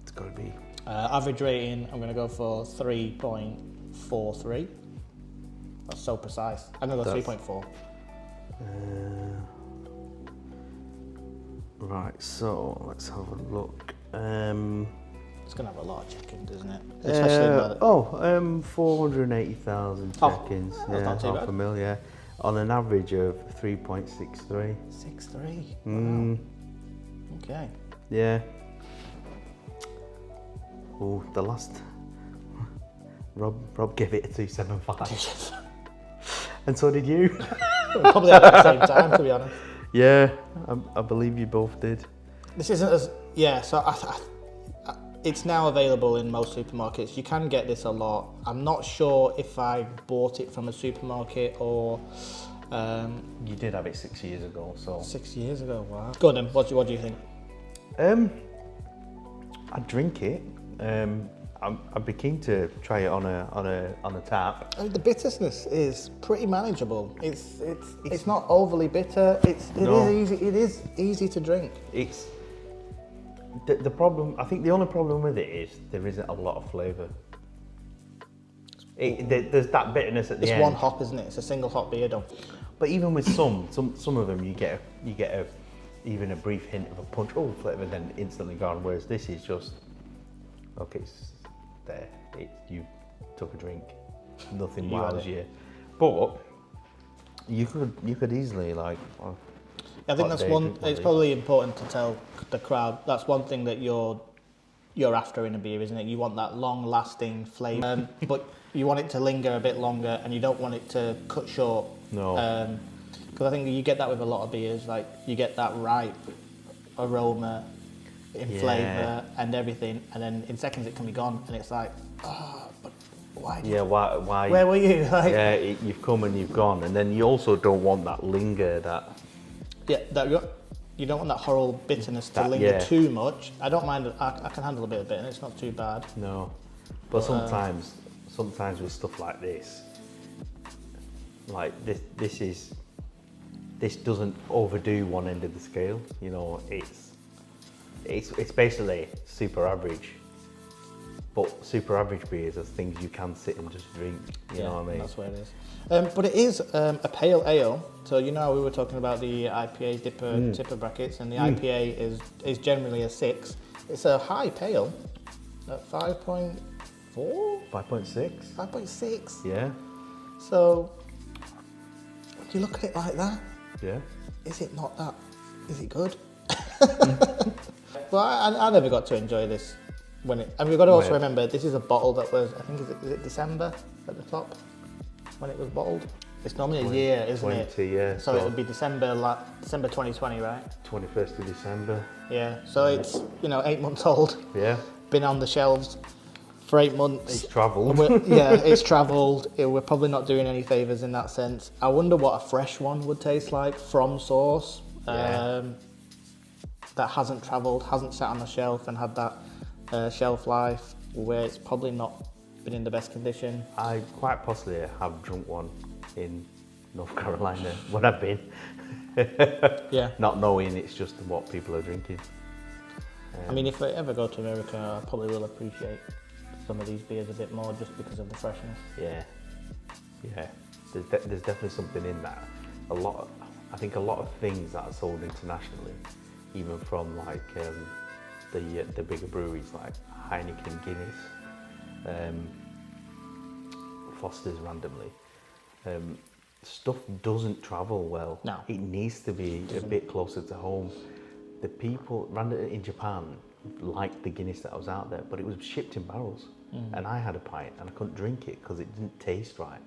It's got to be. Average rating, I'm going to go for 3.43. That's so precise. I'm going to go 3.4. Right, so let's have a look. It's going to have a lot of check-ins, isn't it? Especially 480,000 Oh, check-ins. that's not too bad. $500 million, yeah. On an average of 3.63. 6.3. Mm, Wow. Okay. yeah. Oh, the last. Rob gave it a 275. And so did you. Probably at the same time, to be honest. Yeah, I believe you both did. This isn't as so. It's now available in most supermarkets. You can get this a lot. I'm not sure if I bought it from a supermarket or. You did have it 6 years ago, so. 6 years ago. Wow. Go on then. What do you think? I drink it. I'd be keen to try it on a tap. I mean, the bittersness is pretty manageable. It's not overly bitter. It is easy to drink. It's the problem. I think the only problem with it is there isn't a lot of flavour. There's that bitterness at the end. It's one hop, isn't it? It's a single hop beer, though. But even with some of them, you get even a brief hint of a punch flavour, then instantly gone. Whereas this is just okay. It's there. You took a drink. Nothing wows you. But you could easily like. I think that's one. It's probably important to tell the crowd. That's one thing that you're after in a beer, isn't it? You want that long-lasting flavour, but you want it to linger a bit longer, and you don't want it to cut short. No. Because I think you get that with a lot of beers. Like you get that ripe aroma in flavour and everything, and then in seconds it can be gone, and it's like, but why? Why? Where were you? Like, you've come and you've gone, and then you also don't want that linger. You don't want that horrible bitterness to linger too much. I don't mind. I can handle a bit of it, and it's not too bad. No, but sometimes with stuff like this, this doesn't overdo one end of the scale. You know, it's basically super average. But super average beers are things you can sit and just drink. You know what I mean? That's what it is. But it is a pale ale. So you know how we were talking about the IPA tipper brackets, and the IPA is generally a 6. It's a high pale at 5.4? 5.6. 5.6. Yeah. So when you look at it like that, yeah. Is it not that? Is it good? Well, I never got to enjoy this. And we've got to also remember, this is a bottle that was, I think, is it December at the top when it was bottled? It's normally a year, isn't it? Yeah. So it would be December 2020, right? 21st of December. Yeah. So it's 8 months old. Yeah. Been on the shelves for 8 months. It's travelled. It's travelled. We're probably not doing any favours in that sense. I wonder what a fresh one would taste like from source. That hasn't travelled, hasn't sat on the shelf and had that shelf life where it's probably not been in the best condition. I quite possibly have drunk one in North Carolina when I've been. Not knowing it's just what people are drinking. I mean, if I ever go to America, I probably will appreciate some of these beers a bit more just because of the freshness. Yeah. There's definitely something in that. I think a lot of things that are sold internationally, even from like the bigger breweries like Heineken, Guinness, Foster's randomly, stuff doesn't travel well. No. It needs to be a bit closer to home. The people in Japan liked the Guinness that was out there, but it was shipped in barrels. And I had a pint and I couldn't drink it because it didn't taste right.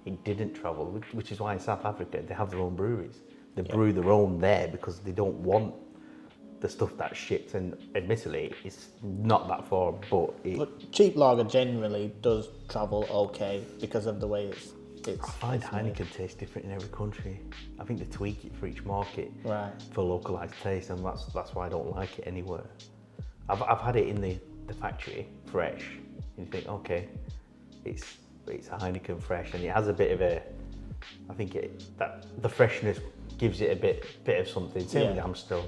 It didn't travel, which is why in South Africa they have their own breweries. They brew their own there because they don't want the stuff that's shipped, and admittedly it's not that far, but cheap lager generally does travel okay because of the way it's I find Heineken tastes different in every country. I think they tweak it for each market for localized taste, and that's why I don't like it anywhere. I've had it in the factory fresh, and you think, okay, it's a Heineken fresh, and it has a bit of a, I think that the freshness gives it a bit of something. Same with Amstel.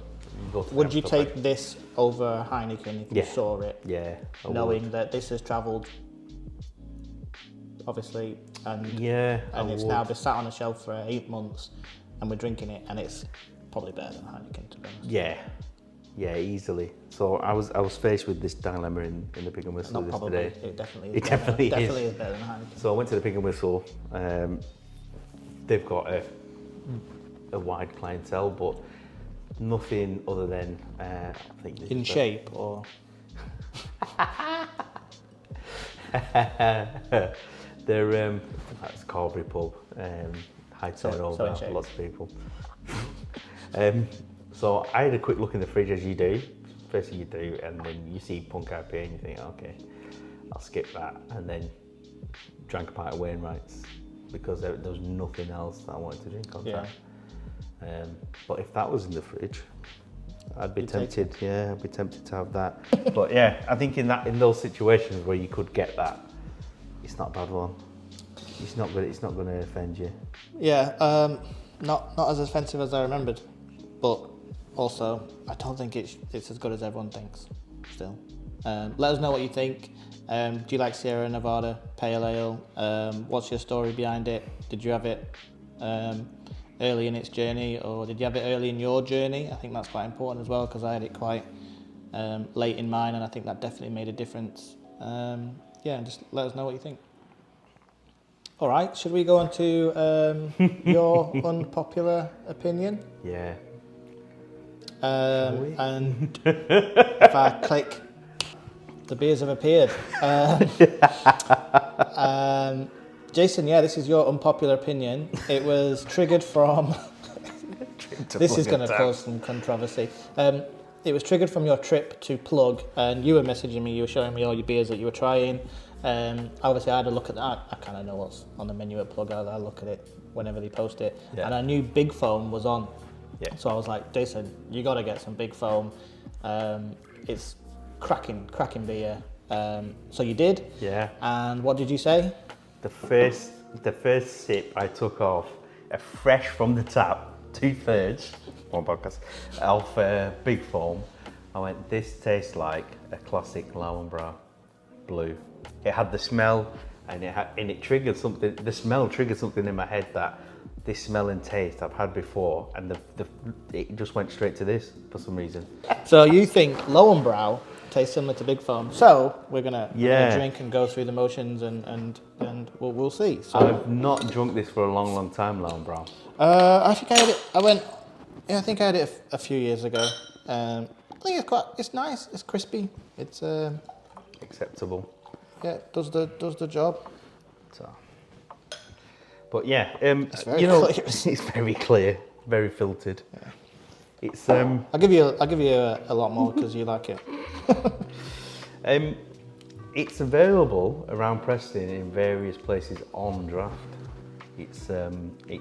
Would you take this over Heineken if you saw it? Yeah. Knowing that this has travelled, obviously, and it's now been sat on a shelf for 8 months, and we're drinking it, and it's probably better than Heineken, to be honest. Yeah. Yeah, easily. So I was faced with this dilemma in the Pig and Whistle Not probably. yesterday. It definitely is. It definitely is. Definitely is better than Heineken. So I went to the Pig and Whistle. They've got a wide clientele, but nothing other than I think this In is shape or? they're that's Carberry pub, high turnover, so in shape. lots of people. So I had a quick look in the fridge, as you do. First thing you do, and then you see Punk IPA and you think, okay, I'll skip that, and then drank a pint of Wainwright's because there was nothing else that I wanted to drink on tap. But if that was in the fridge, I'd be tempted. Yeah, I'd be tempted to have that. But yeah, I think in those situations where you could get that, it's not a bad one. It's not going to offend you. Yeah, not as offensive as I remembered, but also I don't think it's as good as everyone thinks. Still, let us know what you think. Do you like Sierra Nevada Pale Ale? What's your story behind it? Did you have it early in its journey, or did you have it early in your journey? I think that's quite important as well, because I had it quite late in mine, and I think that definitely made a difference. Yeah, just let us know what you think. All right, should we go on to your unpopular opinion? Yeah. And if I click, the beers have appeared. Jason, yeah, this is your unpopular opinion. It was triggered from... This is going to cause some controversy. It was triggered from your trip to Plug, and you were messaging me, you were showing me all your beers that you were trying. Obviously, I had a look at that. I kind of know what's on the menu at Plug. I look at it whenever they post it. Yeah. And I knew Big Foam was on. Yeah. So I was like, Jason, you got to get some Big Foam. It's cracking beer. So you did. Yeah. And what did you say? The first sip I took off, fresh from the tap, 2/3, one podcast, of Big Foam. I went, this tastes like a classic Lauenbrau Blue. It had the smell, and it triggered something. The smell triggered something in my head that this smell and taste I've had before, and it just went straight to this for some reason. So you think Lauenbrau tastes similar to Big Foam? So we're gonna drink and go through the motions, and we'll see. So I've not drunk this for a long time, Lauenbrau. I think I had it. I think I had it a few years ago. I think it's nice. It's crispy. It's acceptable. Yeah, it does the job. So, but yeah, it's very clear. It's very clear, very filtered. Yeah. It's I'll give you a lot more because you like it. It's available around Preston in various places on draft. It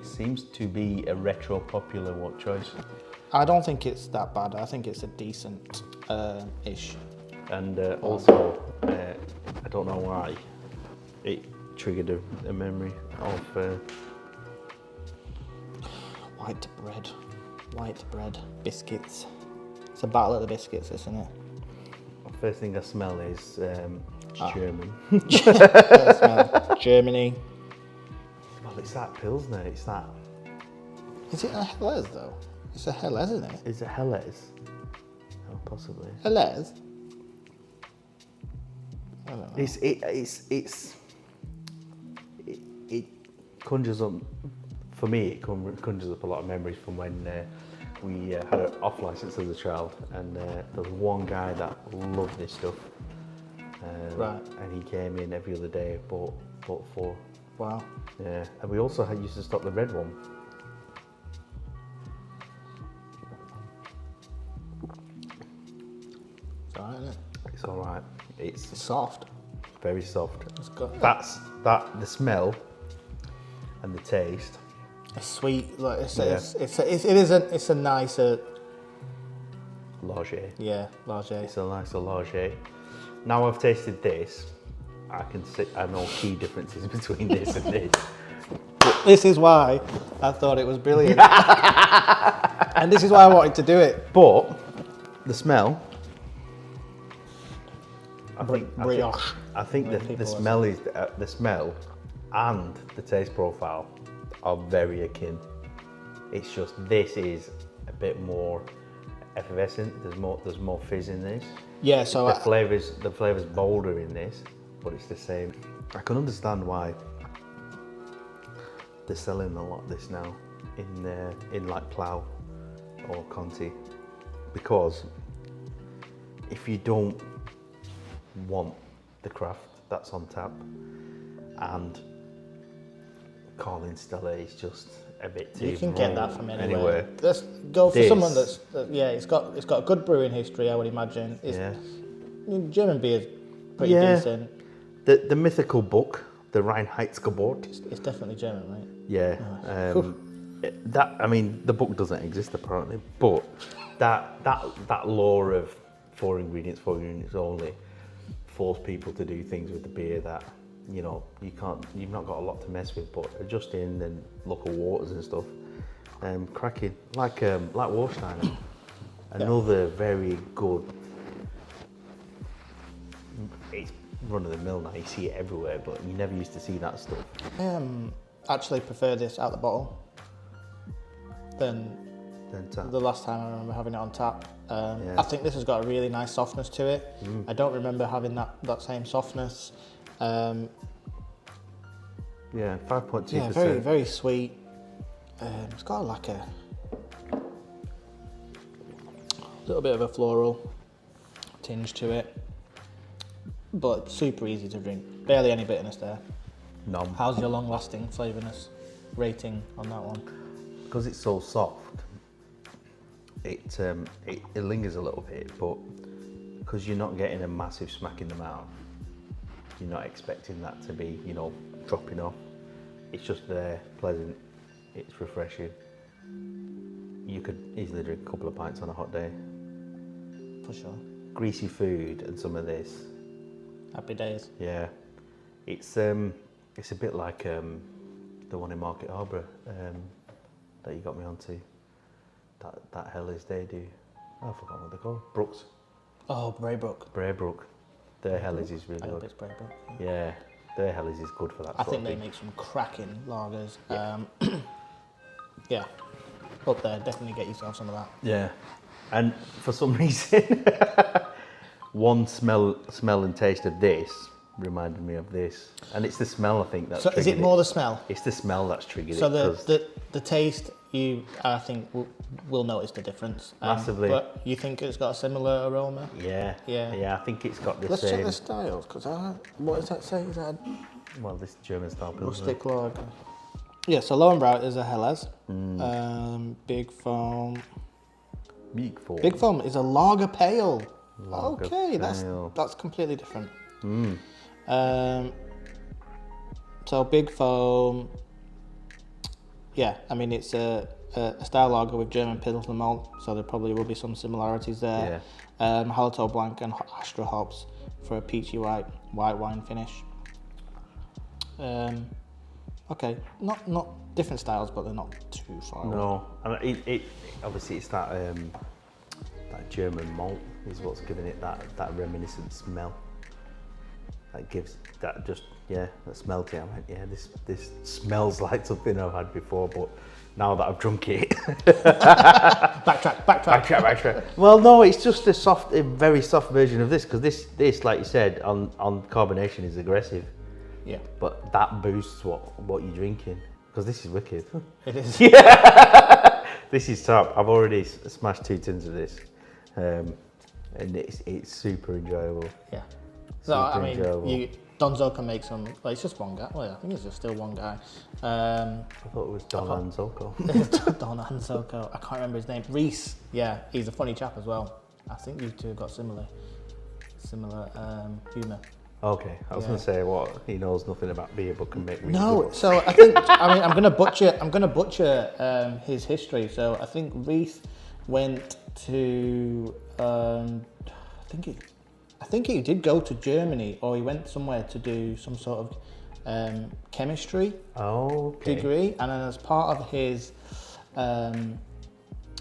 seems to be a retro popular choice. I don't think it's that bad. I think it's a decent ish. And also, I don't know why, it triggered a memory of white bread, biscuits. It's a battle of the biscuits, isn't it? First thing I smell is German. Germany. Well, it's that Pilsner. It's that. Is it a Helles though? It's a Helles, isn't it? Is it Helles? Oh, possibly. Helles. I don't know. It conjures up, for me, it conjures up a lot of memories from when we had an off license as a child, and there was one guy that loved this stuff. Right. And he came in every other day, bought 4. Wow. Yeah. And we also used to stock the red one. It's alright, isn't it? It's alright. It's soft. Very soft. It's got the smell and the taste. It's sweet. Like it's a nicer lager. Yeah, lager. It's a nicer lager. Now I've tasted this, I know key differences between this and this. This is why I thought it was brilliant. And this is why I wanted to do it. But the smell, I think the smell is the smell and the taste profile are very akin. It's just this is a bit more effervescent. There's more fizz in this. Yeah, so The flavor's bolder in this, but it's the same. I can understand why they're selling a lot of this now in like Plough or Conti, because if you don't want the craft that's on tap, and Carling Stella is just a bit too. You can get that from anywhere. Let's go for someone that's it's got a good brewing history, I would imagine. German beer is pretty decent. The mythical book, the Reinheitsgebot. It's definitely German, right? Yeah. The book doesn't exist apparently, but that law of 4 ingredients only, force people to do things with the beer that you've not got a lot to mess with, but adjusting and local waters and stuff, cracking like Warsteiner, another very good. It's run of the mill now. You see it everywhere, but you never used to see that stuff. I actually prefer this out the bottle than tap. the last time I remember having it on tap. I think this has got a really nice softness to it. I don't remember having that same softness. 5.2%. Yeah, very, very sweet. It's got like a little bit of a floral tinge to it, but super easy to drink. Barely any bitterness there. No. How's your long-lasting flavorness rating on that one? Because it's so soft, it lingers a little bit, but because you're not getting a massive smack in the mouth, you're not expecting that to be, dropping off. It's just there, pleasant, it's refreshing. You could easily drink a couple of pints on a hot day. For sure. Greasy food and some of this. Happy days. Yeah. It's a bit like the one in Market Harbour that you got me onto. That Helles they do. Oh, I forgot what they're called. Brooks. Oh, Braybrook. Their Helles is really I hope good. it's Braybrook. Yeah, their Helles is good for that. I think they make some cracking lagers. Yeah, up there. Definitely get yourself some of that. Yeah, and for some reason, one smell and taste of this reminded me of this, and it's the smell I think that's. So is it more the smell? It's the smell that's triggered so it. So the taste, I think will notice the difference massively. But you think it's got a similar aroma? Yeah. I think it's got the Let's same. check the styles, because what does that say? Is that this German style pilsner. rustic lager? Yeah. So Lowenbrau is a Helles. Big Foam. Big Foam is a lager pale. Okay, that's completely different. So Big Foam, it's a style lager with German Pilsner malt, so there probably will be some similarities there. Hallertau Blanc and Astra hops for a peachy white wine finish. Okay, not different styles, but they're not too far away. No, it obviously it's that German malt is what's giving it that reminiscent smell. That gives that that smell to it. I went, this smells like something I've had before, but now that I've drunk it. Backtrack. Well, no, it's just a very soft version of this, because this, like you said, on carbonation is aggressive. Yeah. But that boosts what you're drinking, because this is wicked. It is. Yeah. This is top. I've already smashed 2 tins of this, and it's super enjoyable. Yeah. So Donzo can make some. Well, it's just one guy. Well, I think it's just still one guy. I thought it was Don Anzoko. Don Anzoko. I can't remember his name. Reese. Yeah, he's a funny chap as well. I think these two have got similar humour. Okay, I was going to say he knows nothing about beer, but can make. Really good. So I think I'm going to butcher his history. So I think Reese went to I think he did go to Germany, or he went somewhere to do some sort of chemistry degree, and then as part of his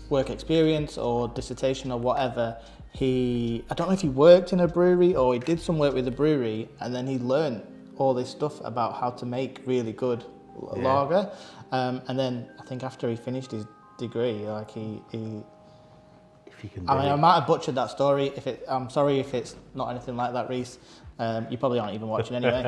work experience or dissertation or whatever, I don't know if he worked in a brewery or he did some work with a brewery, and then he learned all this stuff about how to make really good lager, and then I think after he finished his degree, like he if you can. I mean, I might have butchered that story. I'm sorry if it's not anything like that, Reese. You probably aren't even watching anyway.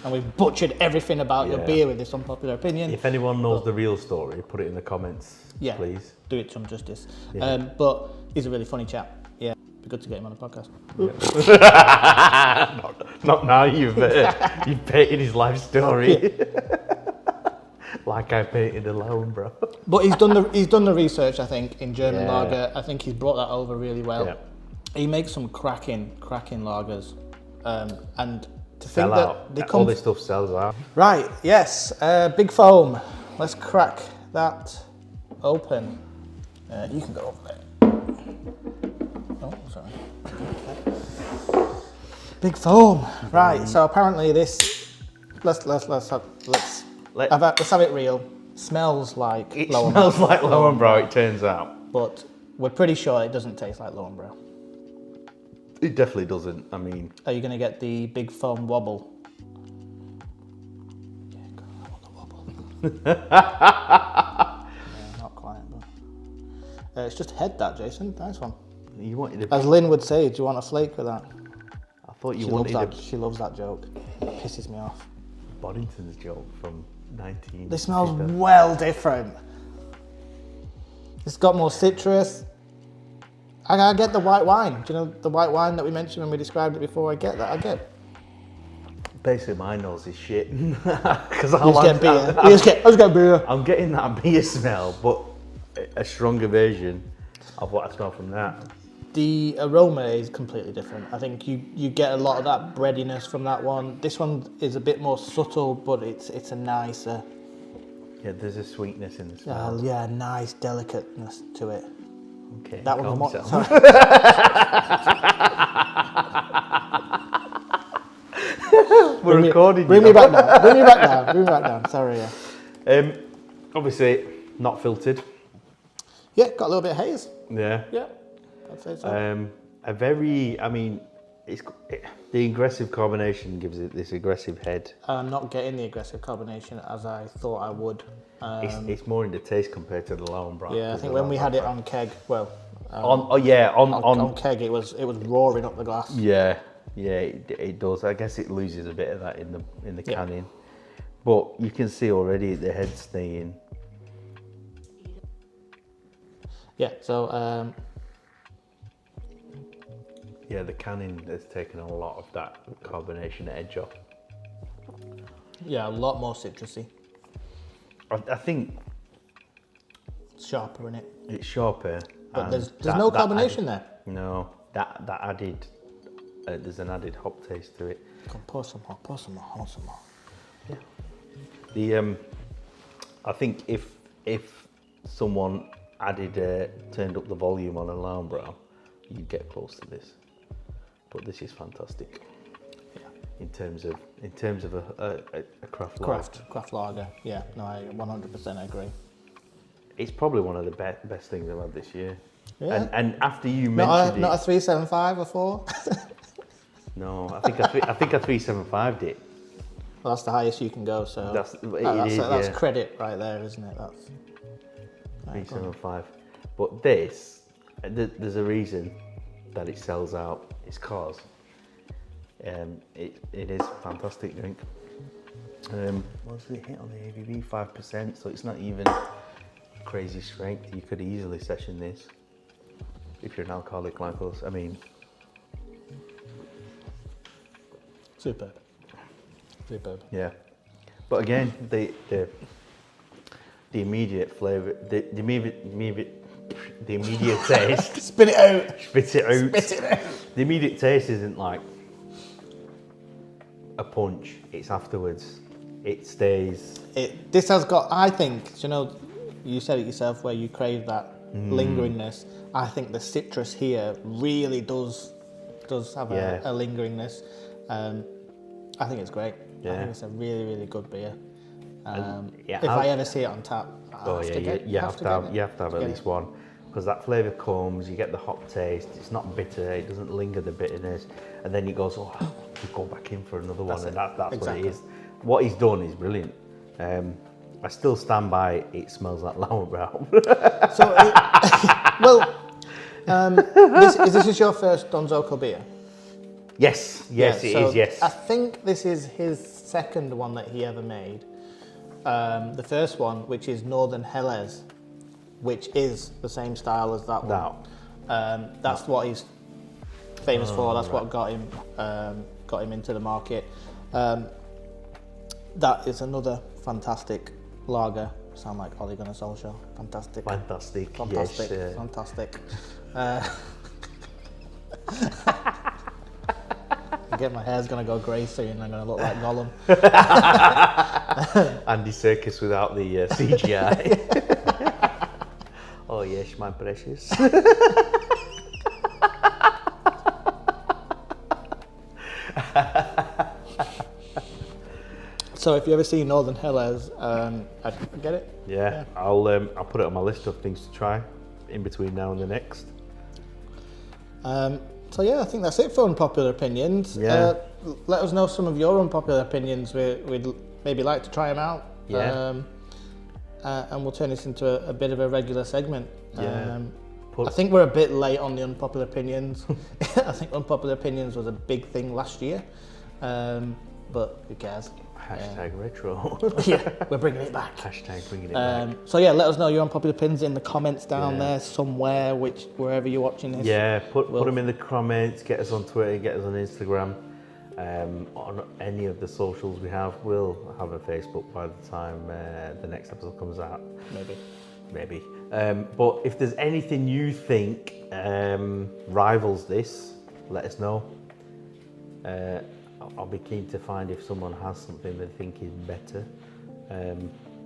And we've butchered everything about your beer with this unpopular opinion. If anyone knows the real story, put it in the comments, please. Do it some justice. Yeah. But he's a really funny chap. Yeah, be good to get him on the podcast. Not now. You've painted his life story. Like I painted alone, bro. But he's done the research, I think, in German lager. I think he's brought that over really well. Yeah. He makes some cracking lagers, and to think that they come. All this stuff sells out. Right. Yes. Big Foam. Let's crack that open. You can go over there. Oh, sorry. Big Foam. Right. So apparently this. Let's have it real. Smells like Lowenbräu. Smells like Lowenbräu, it turns out. But we're pretty sure it doesn't taste like Lowenbräu. It definitely doesn't. I mean, are you going to get the Big Foam wobble? Yeah, I want the wobble. Yeah, not quite, but it's just head that, Jason. Nice one. You wanted As Lynn would say, do you want a flake with that? I thought you wanted. She loves that joke. It pisses me off. Boddington's joke from 19. This smells well different. It's got more citrus. I get the white wine. Do you know the white wine that we mentioned when we described it before? I get that. I get. Basically, my nose is shit. Because I get beer. I just get beer. I'm getting that beer smell, but a stronger version of what I smell from that. The aroma is completely different. I think you get a lot of that breadiness from that one. This one is a bit more subtle, but it's a nicer. Yeah, there's a sweetness in the smell. Yeah, nice delicateness to it. Okay. That one's more. We're recording. Bring me back now. Bring me back down. Sorry. Yeah. Obviously not filtered. Yeah, got a little bit of haze. Yeah. Yeah. I'd say so. The aggressive carbonation gives it this aggressive head. I'm not getting the aggressive carbonation as I thought I would. It's more in the taste compared to the Lowenbräu. Yeah, I think when we had it on keg, on keg, it was roaring up the glass. Yeah, it does. I guess it loses a bit of that in the canning, but you can see already the head staying. Yeah. So. Yeah, the canning has taken a lot of that carbonation edge off. Yeah, a lot more citrusy. I think it's sharper in it. It's sharper, but there's no carbonation there. No, that added. There's an added hop taste to it. Come pour some more. Yeah. I think if someone turned up the volume on a Lowenbräu, you'd get close to this. But this is fantastic. Yeah. In terms of a craft lager. Yeah. No, I 100% agree. It's probably one of the best things I've had this year. Yeah. And after you mentioned it, not a 375 or 4. No, I think I 375'd it. Well, that's the highest you can go. So that's credit right there, isn't it? That's 375. But this, there's a reason that it sells out. It's cause it is a fantastic drink. What's the hit on the ABV? 5%, so it's not even crazy strength. You could easily session this if you're an alcoholic like us. I mean, superb. Yeah, but again, the immediate flavour, the immediate taste. Spit it out. The immediate taste isn't like a punch. It's afterwards. It stays. This has got. I think. You know, you said it yourself where you crave that lingeringness. I think the citrus here really does have a lingeringness. I think it's great. Yeah. I think it's a really, really good beer. If I ever see it on tap, you have to have at least one, because that flavour comes. You get the hop taste. It's not bitter. It doesn't linger the bitterness, and then it goes. Oh, you go back in for another one, and that's exactly what it is. What he's done is brilliant. I still stand by it smells like Lauenbrau. So, is this your first Don Zoco beer? Yes, it is, yes. I think this is his second one that he ever made. The first one, which is Northern Helles, which is the same style as that one. That's what he's famous for. That's what got him into the market. That is another fantastic lager. Sound like Ole Gunnar Solskjaer. Fantastic. Yes, fantastic. Again, my hair's gonna go grey soon. I'm gonna look like Gollum. Andy Serkis without the CGI. Oh yes, my precious. So if you ever see Northern Helles, I'd get it. Yeah. I'll put it on my list of things to try in between now and the next. So yeah, I think that's it for unpopular opinions. Yeah. Let us know some of your unpopular opinions. We'd maybe like to try them out. Yeah. And we'll turn this into a bit of a regular segment. Yeah. I think we're a bit late on the unpopular opinions. I think unpopular opinions was a big thing last year, but who cares? Hashtag retro. Yeah, we're bringing it back. Hashtag bringing it back. So yeah, let us know your unpopular opinions in the comments down there somewhere, wherever you're watching this. Yeah, put them in the comments. Get us on Twitter. Get us on Instagram. On any of the socials we have. We'll have a Facebook by the time the next episode comes out. Maybe. But if there's anything you think rivals this, let us know. I'll be keen to find if someone has something they think is better,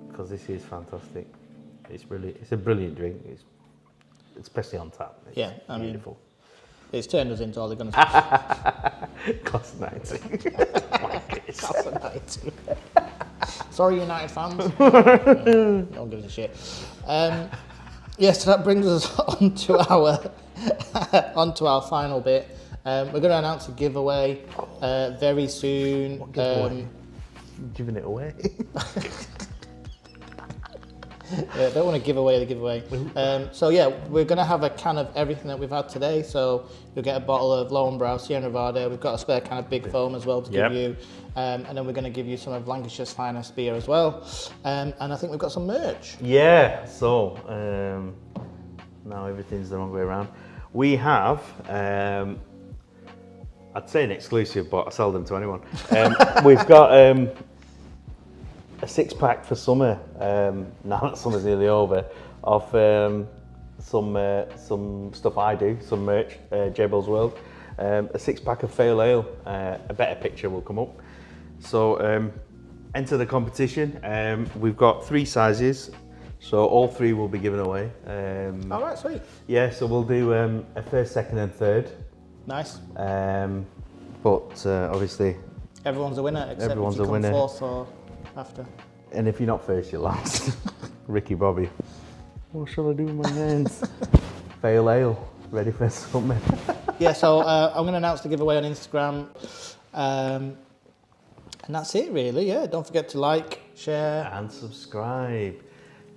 because this is fantastic. It's a brilliant drink. It's especially on tap. It's beautiful. It's turned us into all they're going to Class of 90. Class of 90. Sorry, United fans. No one gives a shit. So that brings us onto our final bit. We're going to announce a giveaway very soon. What giveaway? Giving it away? Yeah, don't want to give away the giveaway. So yeah, we're going to have a can of everything that we've had today. So you'll get a bottle of Lauenbrau, Sierra Nevada. We've got a spare can of Big Foam as well to give you. And then we're going to give you some of Lancashire's finest beer as well. And I think we've got some merch. Yeah, so now everything's the wrong way around. We have, I'd say an exclusive, but I sell them to anyone. We've got a 6-pack for summer, now that summer's nearly over, of some stuff I do, some merch, J-Bell's World. A 6-pack of Fail Ale, a better picture will come up. So enter the competition. We've got 3 sizes, so all 3 will be given away. All right, sweet. Yeah, so we'll do a first, second and third. Nice. But obviously... Everyone's a winner, except if you come fourth or after. And if you're not first, you're last. Ricky Bobby. What shall I do with my hands? Fail Ale, ready for summer. Yeah, so I'm going to announce the giveaway on Instagram. And that's it, really. Yeah, don't forget to like, share. And subscribe.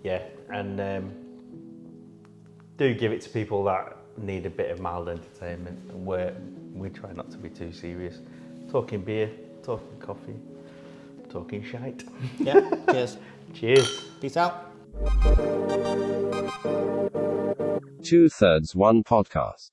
Yeah, and do give it to people that need a bit of mild entertainment. And we try not to be too serious. Talking beer, talking coffee, talking shite. Yeah, cheers. Cheers. Peace out. 2/3 1 podcast.